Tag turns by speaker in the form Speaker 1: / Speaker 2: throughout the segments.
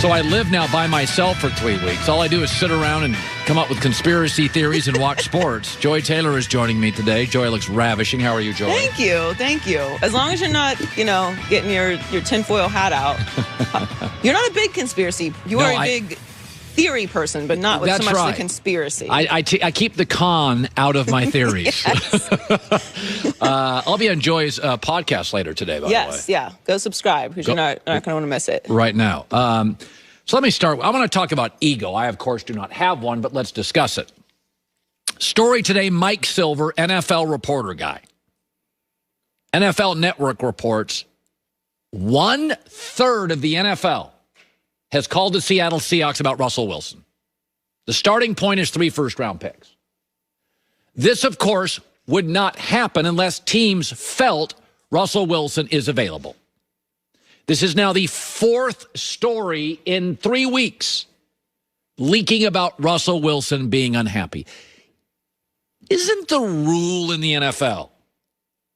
Speaker 1: So I live now by myself for 3 weeks. All I do is sit around and come up with conspiracy theories and watch sports. Joy Taylor is joining me today. Joy looks ravishing. How are you, Joy?
Speaker 2: Thank you. Thank you. As long as you're not, getting your tinfoil hat out. You're not a big conspiracy. You are a big theory person, but not with so much the conspiracy.
Speaker 1: I keep the con out of my theories. I'll be on Joy's podcast later today, by the way.
Speaker 2: Yes, yeah. Go subscribe because you're not going to want to miss it.
Speaker 1: Right now. So let me start. I want to talk about ego. I, of course, do not have one, but let's discuss it. Story today, Mike Silver, NFL reporter guy. NFL Network reports 1/3 of the NFL has called the Seattle Seahawks about Russell Wilson. The starting point is 3 first-round picks. This, of course, would not happen unless teams felt Russell Wilson is available. This is now the 4th story in 3 weeks leaking about Russell Wilson being unhappy. Isn't the rule in the NFL,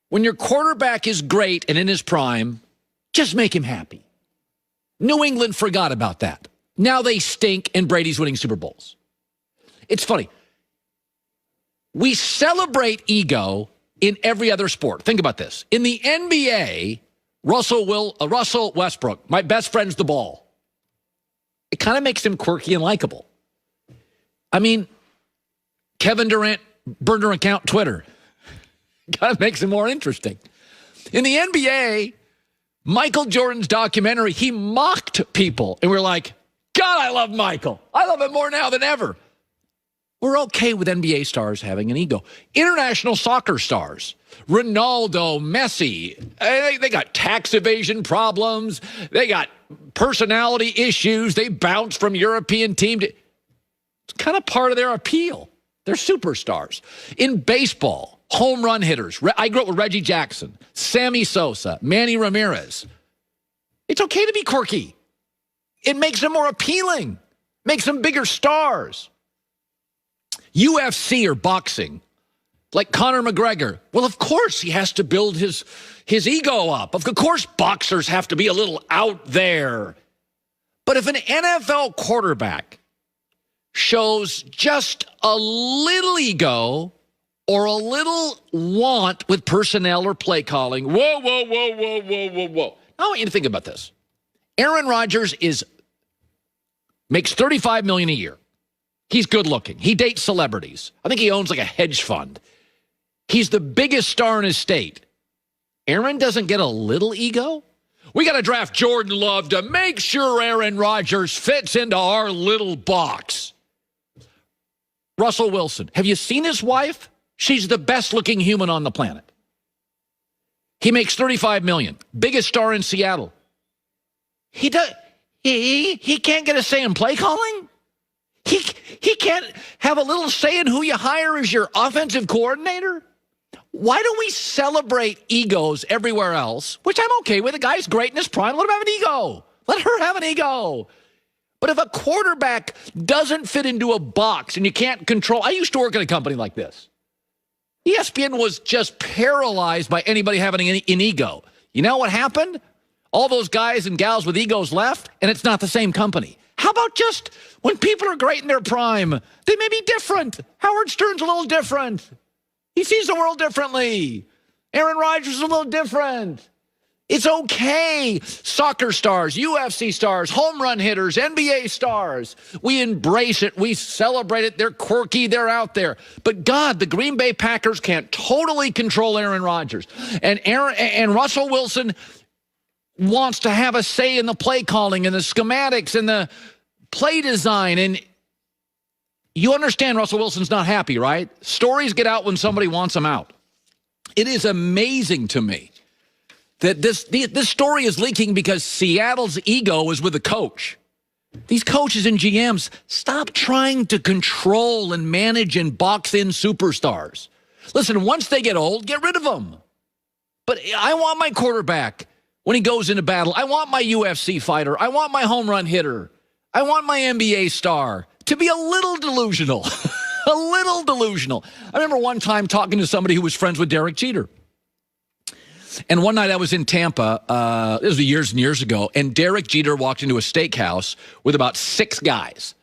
Speaker 1: when your quarterback is great and in his prime, just make him happy? New England forgot about that. Now they stink and Brady's winning Super Bowls. It's funny. We celebrate ego in every other sport. Think about this. In the NBA, Russell Westbrook, my best friend's the ball. It kind of makes him quirky and likable. I mean, Kevin Durant, burner account Twitter. Kind of makes him more interesting. In the NBA, Michael Jordan's documentary, he mocked people. And we're like, God, I love Michael. I love him more now than ever. We're okay with NBA stars having an ego. International soccer stars, Ronaldo, Messi, they got tax evasion problems. They got personality issues. They bounce from European team to... It's kind of part of their appeal. They're superstars. In baseball, home run hitters. I grew up with Reggie Jackson, Sammy Sosa, Manny Ramirez. It's okay to be quirky. It makes them more appealing, makes them bigger stars. UFC or boxing, like Conor McGregor. Well, of course he has to build his ego up. Of course boxers have to be a little out there. But if an NFL quarterback shows just a little ego or a little want with personnel or play calling, whoa. I want you to think about this. Aaron Rodgers makes $35 million a year. He's good looking. He dates celebrities. I think he owns like a hedge fund. He's the biggest star in his state. Aaron doesn't get a little ego? We got to draft Jordan Love to make sure Aaron Rodgers fits into our little box. Russell Wilson. Have you seen his wife? She's the best looking human on the planet. He makes $35 million. Biggest star in Seattle. He can't get a say in play calling? He can't have a little say in who you hire as your offensive coordinator? Why don't we celebrate egos everywhere else, which I'm okay with. The guy's great in his prime. Let him have an ego. Let her have an ego. But if a quarterback doesn't fit into a box and you can't control... I used to work at a company like this. ESPN was just paralyzed by anybody having an ego. You know what happened? All those guys and gals with egos left, and it's not the same company. How about just when people are great in their prime, they may be different. Howard Stern's a little different. He sees the world differently. Aaron Rodgers is a little different. It's okay. Soccer stars, UFC stars, home run hitters, NBA stars. We embrace it. We celebrate it. They're quirky. They're out there. But God, the Green Bay Packers can't totally control Aaron Rodgers. And Russell Wilson wants to have a say in the play calling and the schematics and the play design. And you understand Russell Wilson's not happy, right? Stories get out when somebody wants them out. It is amazing to me that this story is leaking because Seattle's ego is with the coach. These coaches and GMs, stop trying to control and manage and box in superstars. Listen, once they get old, get rid of them. But I want my quarterback when he goes into battle. I want my UFC fighter. I want my home run hitter. I want my NBA star to be a little delusional. A little delusional. I remember one time talking to somebody who was friends with Derek Jeter. And one night I was in Tampa, this was years and years ago, and Derek Jeter walked into a steakhouse with about 6 guys.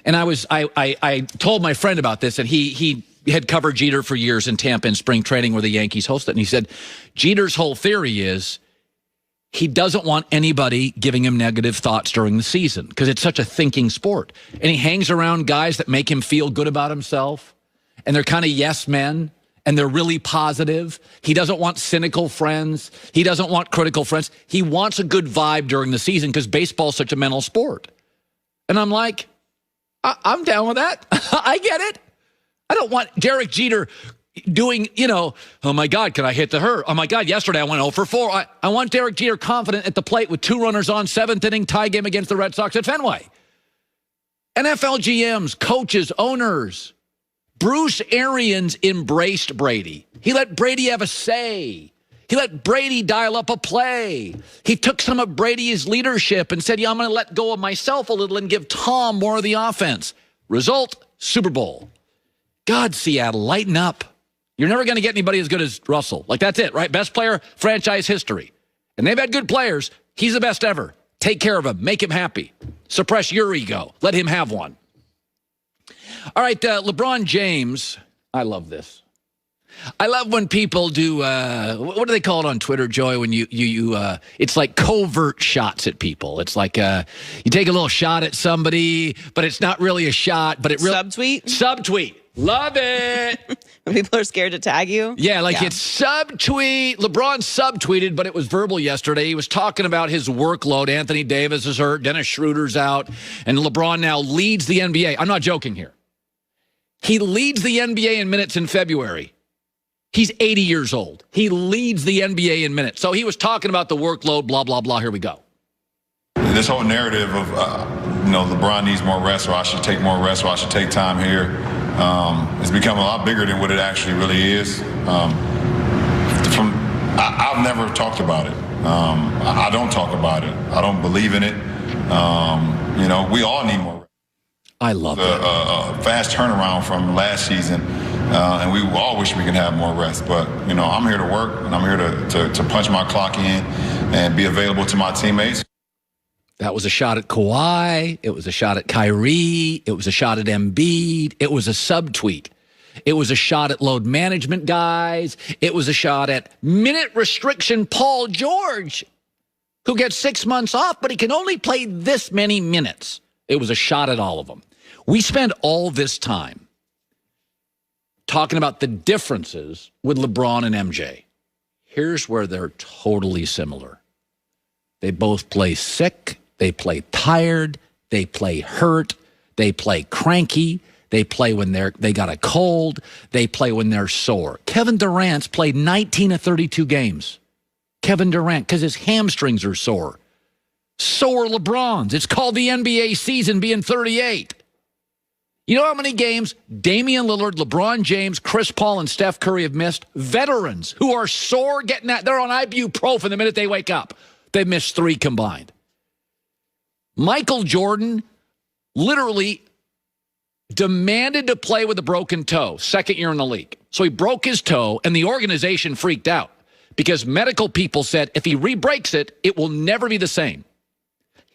Speaker 1: And I told my friend about this, and he had covered Jeter for years in Tampa in spring training where the Yankees hosted. And he said, Jeter's whole theory is he doesn't want anybody giving him negative thoughts during the season because it's such a thinking sport. And he hangs around guys that make him feel good about himself. And they're kind of yes men. And they're really positive. He doesn't want cynical friends. He doesn't want critical friends. He wants a good vibe during the season because baseball's such a mental sport. And I'm like, I'm down with that. I get it. I don't want Derek Jeter doing, oh my God, can I hit the hurt? Oh my God, yesterday I went 0 for 4. I want Derek Jeter confident at the plate with 2 runners on, 7th inning tie game against the Red Sox at Fenway. NFL GMs, coaches, owners. Bruce Arians embraced Brady. He let Brady have a say. He let Brady dial up a play. He took some of Brady's leadership and said, I'm going to let go of myself a little and give Tom more of the offense. Result, Super Bowl. God, Seattle, lighten up. You're never going to get anybody as good as Russell. Like, that's it, right? Best player, franchise history. And they've had good players. He's the best ever. Take care of him. Make him happy. Suppress your ego. Let him have one. All right, LeBron James. I love this. I love when people do, what do they call it on Twitter, Joy, when you it's like covert shots at people. It's like you take a little shot at somebody, but it's not really a shot, but it really...
Speaker 2: Subtweet?
Speaker 1: Subtweet. Love it.
Speaker 2: When people are scared to tag you?
Speaker 1: Yeah, it's subtweet. LeBron subtweeted, but it was verbal yesterday. He was talking about his workload. Anthony Davis is hurt. Dennis Schroeder's out. And LeBron now leads the NBA. I'm not joking here. He leads the NBA in minutes in February. He's 80 years old. He leads the NBA in minutes. So he was talking about the workload, blah, blah, blah. Here we go.
Speaker 3: This whole narrative of, LeBron needs more rest, or I should take more rest, or I should take time here, it's become a lot bigger than what it actually really is. I've never talked about it. I don't talk about it. I don't believe in it. We all need more rest.
Speaker 1: I love it.
Speaker 3: A fast turnaround from last season, and we all wish we could have more rest. But, I'm here to work, and I'm here to punch my clock in and be available to my teammates.
Speaker 1: That was a shot at Kawhi. It was a shot at Kyrie. It was a shot at Embiid. It was a subtweet. It was a shot at load management guys. It was a shot at minute restriction Paul George, who gets 6 months off, but he can only play this many minutes. It was a shot at all of them. We spend all this time talking about the differences with LeBron and MJ. Here's where they're totally similar. They both play sick. They play tired. They play hurt. They play cranky. They play when they got a cold. They play when they're sore. Kevin Durant's played 19 of 32 games. Kevin Durant, because his hamstrings are sore. Sore LeBron's. It's called the NBA season being 38. You know how many games Damian Lillard, LeBron James, Chris Paul, and Steph Curry have missed? Veterans who are sore getting that. They're on ibuprofen the minute they wake up. They missed 3 combined. Michael Jordan literally demanded to play with a broken toe, 2nd year in the league. So he broke his toe, and the organization freaked out because medical people said if he re-breaks it, it will never be the same.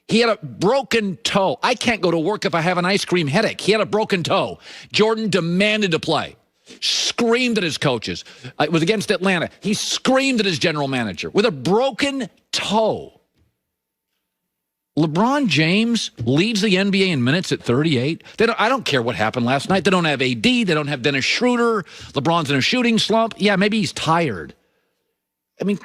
Speaker 1: He had a broken toe. I can't go to work if I have an ice cream headache. He had a broken toe. Jordan demanded to play, screamed at his coaches. It was against Atlanta. He screamed at his general manager with a broken toe. LeBron James leads the NBA in minutes at 38. I don't care what happened last night. They don't have AD. They don't have Dennis Schroeder. LeBron's in a shooting slump. Yeah, maybe he's tired. I mean,